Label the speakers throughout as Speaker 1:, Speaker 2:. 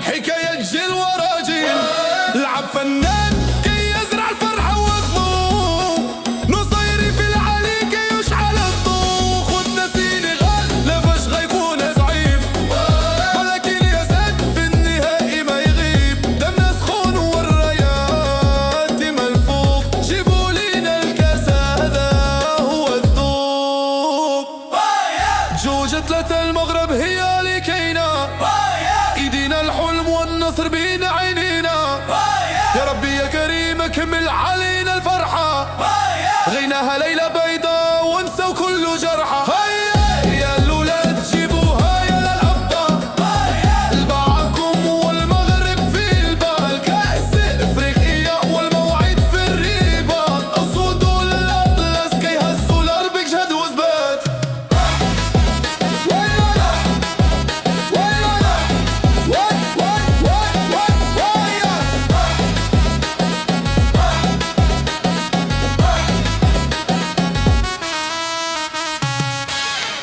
Speaker 1: حكاية جيل ورا جيل. لعب فنان كي يزرع الفرحة والغموم، نصيري في العلي كي يشعل الضوء. خدنا سينغال لفش غيكون زعيم، ولكن يا زاد في النهائي ما يغيب. دمنا سخون والرايات ملفوف، جيبوا لينا الكاس هذا هو الذوق. جوجة ثلاثة المغرب هي اللي كاينة، ايدينا الحلم والنصر بين عينينا. يا ربي يا كريم كمل علينا الفرحة، غيناها ليلة بيضاء ونسوا كل جرحة. هيا يا الولاد جيبوها يا للأبطال، البعكم والمغرب في البال. كأس افريقيا والموعد في الرباط، اسود والاطلس كي هزوا الارض بجهد وثبات.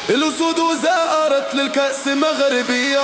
Speaker 1: الأسود زارت للكأس مغربية.